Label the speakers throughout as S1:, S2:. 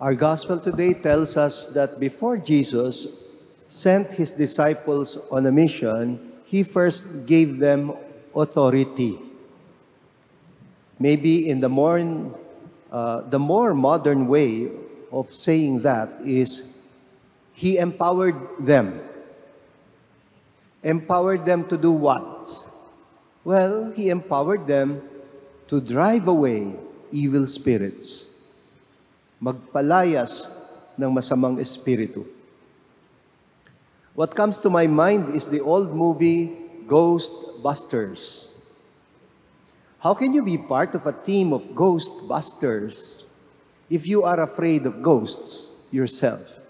S1: Our gospel today tells us that before Jesus sent his disciples on a mission, he first gave them authority. Maybe in the more modern way of saying that is, he empowered them. Empowered them to do what? Well, he empowered them to drive away evil spirits. Magpalayas ng masamang espiritu. What comes to my mind is the old movie Ghostbusters. How can you be part of a team of Ghostbusters if you are afraid of ghosts yourself?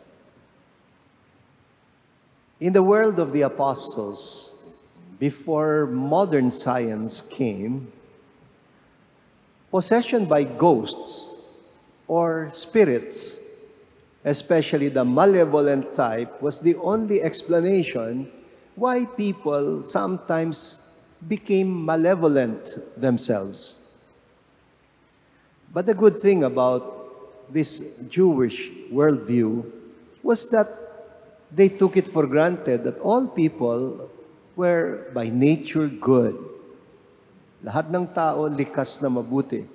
S1: In the world of the apostles, before modern science came, possession by ghosts or spirits, especially the malevolent type, was the only explanation why people sometimes became malevolent themselves. But the good thing about this Jewish worldview was that they took it for granted that all people were by nature good. Lahat ng tao likas na mabuti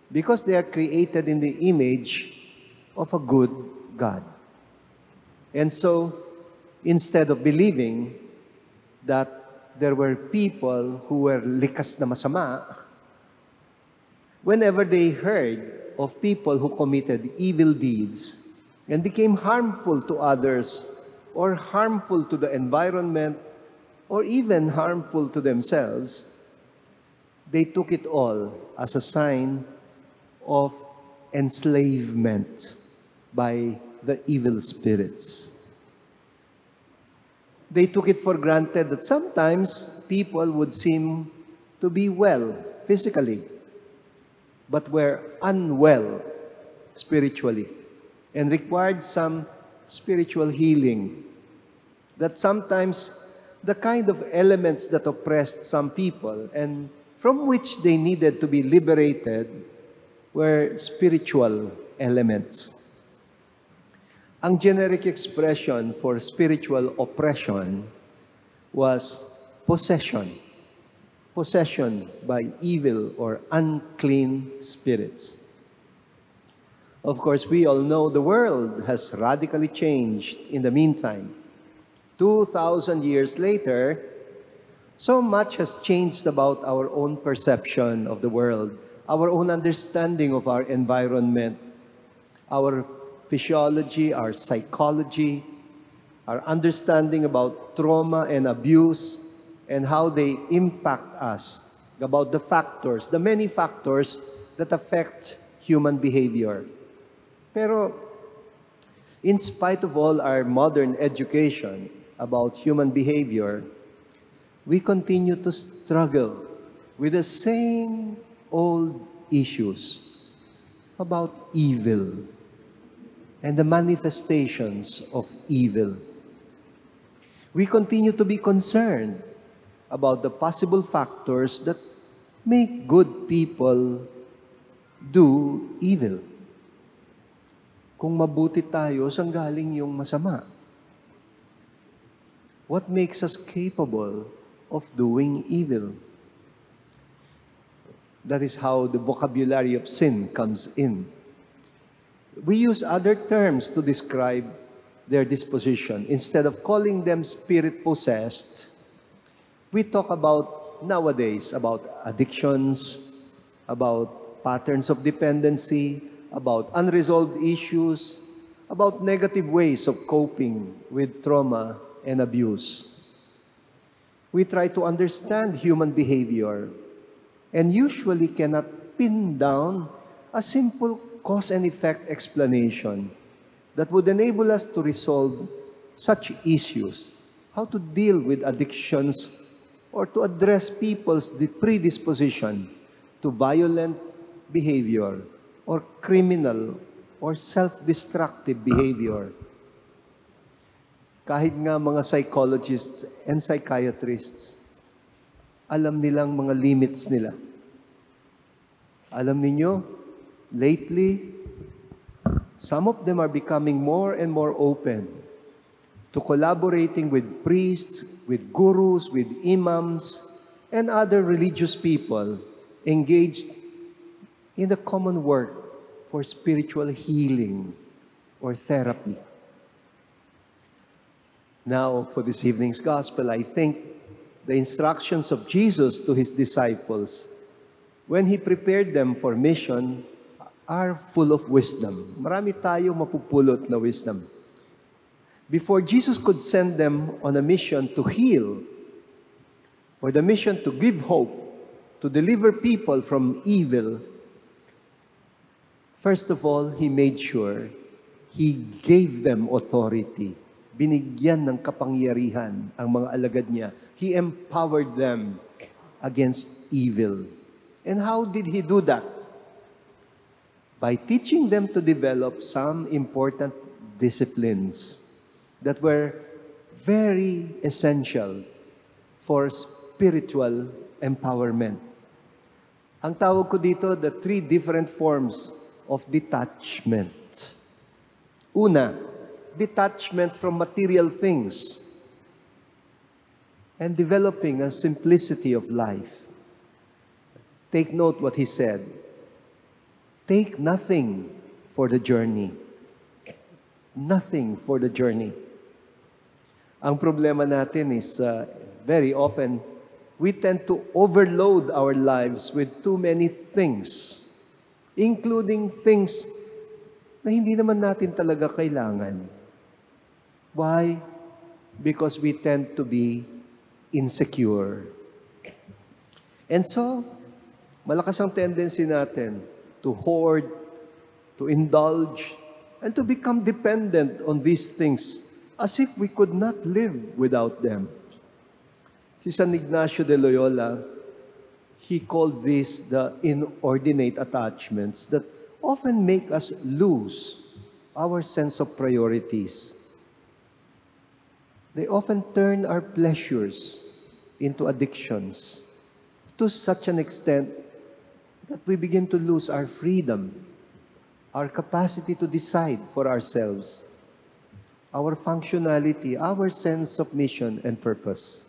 S1: because they are created in the image of a good God. And so, instead of believing that there were people who were likas na masama, whenever they heard of people who committed evil deeds and became harmful to others or harmful to the environment or even harmful to themselves, they took it all as a sign of enslavement by the evil spirits. They took it for granted that sometimes people would seem to be well physically, but were unwell spiritually and required some spiritual healing. That sometimes the kind of elements that oppressed some people and from which they needed to be liberated were spiritual elements. Ang generic expression for spiritual oppression was possession. Possession by evil or unclean spirits. Of course, we all know the world has radically changed in the meantime. 2,000 years later, so much has changed about our own perception of the world, our own understanding of our environment, our physiology, our psychology, our understanding about trauma and abuse and how they impact us, about the factors, the many factors that affect human behavior. Pero in spite of all our modern education about human behavior, we continue to struggle with the same old issues about evil and the manifestations of evil. We continue to be concerned about the possible factors that make good people do evil. Kung mabuti tayo, saan galing yung masama? What makes us capable of doing evil? That is how the vocabulary of sin comes in. We use other terms to describe their disposition. Instead of calling them spirit-possessed, we talk about nowadays about addictions, about patterns of dependency, about unresolved issues, about negative ways of coping with trauma and abuse. We try to understand human behavior and usually cannot pin down a simple cause and effect explanation that would enable us to resolve such issues, how to deal with addictions or to address people's predisposition to violent behavior or criminal or self-destructive behavior. Kahit nga mga psychologists and psychiatrists, alam nilang mga limits nila. Alam ninyo, lately, Some of them are becoming more and more open to collaborating with priests, with gurus, with imams, and other religious people engaged in the common work for spiritual healing or therapy. Now, for this evening's gospel, I think the instructions of Jesus to his disciples when he prepared them for mission are full of wisdom. Marami tayo mapupulot na wisdom. Before Jesus could send them on a mission to heal or the mission to give hope, to deliver people from evil, first of all, he made sure he gave them authority. Binigyan ng kapangyarihan ang mga alagad niya. He empowered them against evil. And how did he do that? By teaching them to develop some important disciplines that were very essential for spiritual empowerment. Ang tawag ko dito, the 3 different forms of detachment. Una, detachment from material things and developing a simplicity of life. Take note what he said. Take nothing for the journey. Nothing for the journey. Ang problema natin is very often we tend to overload our lives with too many things, including things na hindi naman natin talaga kailangan. Why? Because we tend to be insecure. And so, malakas ang tendency natin to hoard, to indulge, and to become dependent on these things as if we could not live without them. Si San Ignacio de Loyola, he called this the inordinate attachments that often make us lose our sense of priorities. They often turn our pleasures into addictions to such an extent that we begin to lose our freedom, our capacity to decide for ourselves, our functionality, our sense of mission and purpose.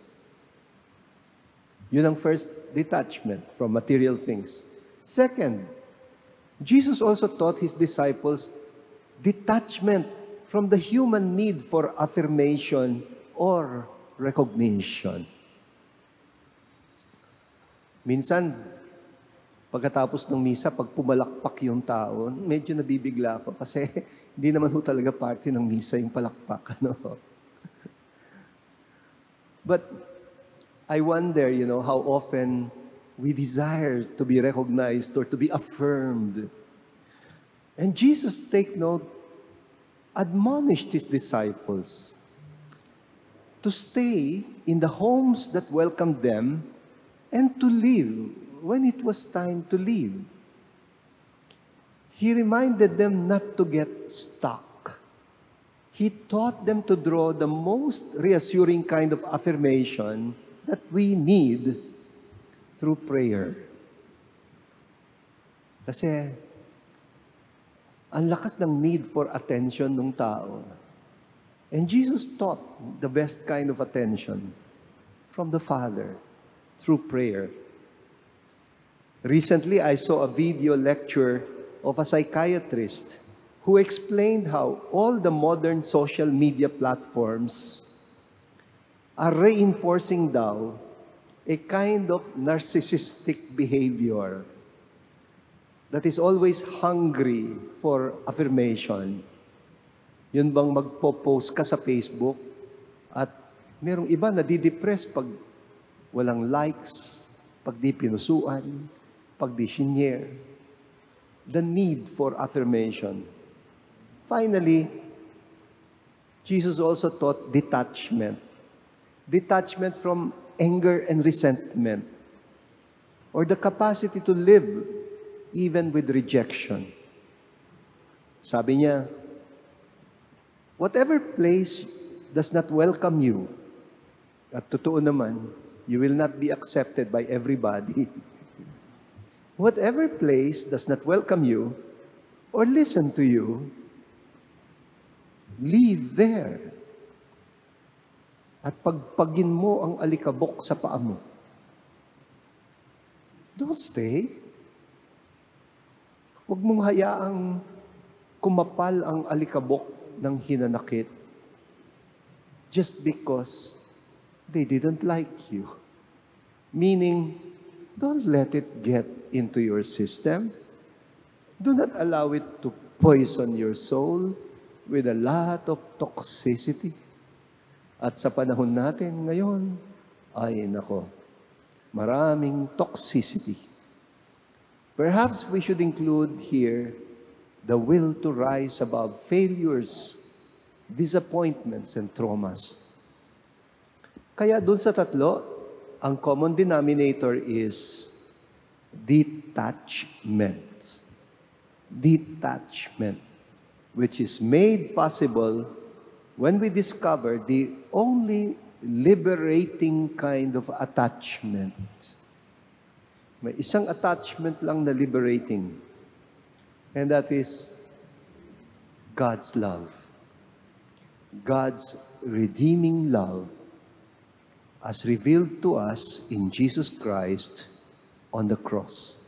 S1: Yun ang first detachment from material things. Second, Jesus also taught his disciples detachment from the human need for affirmation or recognition. Minsan, pagkatapos ng misa, pag pumalakpak yung tao, medyo nabibigla ako kasi hindi naman ho talaga parte ng misa yung palakpak. Ano? But I wonder, how often we desire to be recognized or to be affirmed. And Jesus, take note, admonished his disciples to stay in the homes that welcomed them and to live when it was time to leave. He reminded them not to get stuck. He taught them to draw the most reassuring kind of affirmation that we need through prayer. Kasi ang lakas ng need for attention ng tao. And Jesus taught the best kind of attention from the Father through prayer. Recently, I saw a video lecture of a psychiatrist who explained how all the modern social media platforms are reinforcing daw a kind of narcissistic behavior that is always hungry for affirmation. Yun bang magpo-post ka sa Facebook at merong iba na di-depress pag walang likes, pag di pinusuan, pag di shinare. The need for affirmation. Finally, Jesus also taught detachment. Detachment from anger and resentment, or the capacity to live even with rejection. Sabi niya, whatever place does not welcome you, at totoo naman, you will not be accepted by everybody. Whatever place does not welcome you or listen to you, Leave there. At pagpagin mo ang alikabok sa paa mo. Don't stay. Huwag mong hayaang kumapal ang alikabok ng hinanakit just because they didn't like you. Meaning, don't let it get into your system. Do not allow it to poison your soul with a lot of toxicity. At sa panahon natin ngayon, ay nako, maraming toxicity. Perhaps we should include here the will to rise above failures, disappointments, and traumas. Kaya dun sa tatlo, ang common denominator is detachment. Detachment, which is made possible when we discover the only liberating kind of attachment. May isang attachment lang na liberating, and that is God's love. God's redeeming love as revealed to us in Jesus Christ on the cross.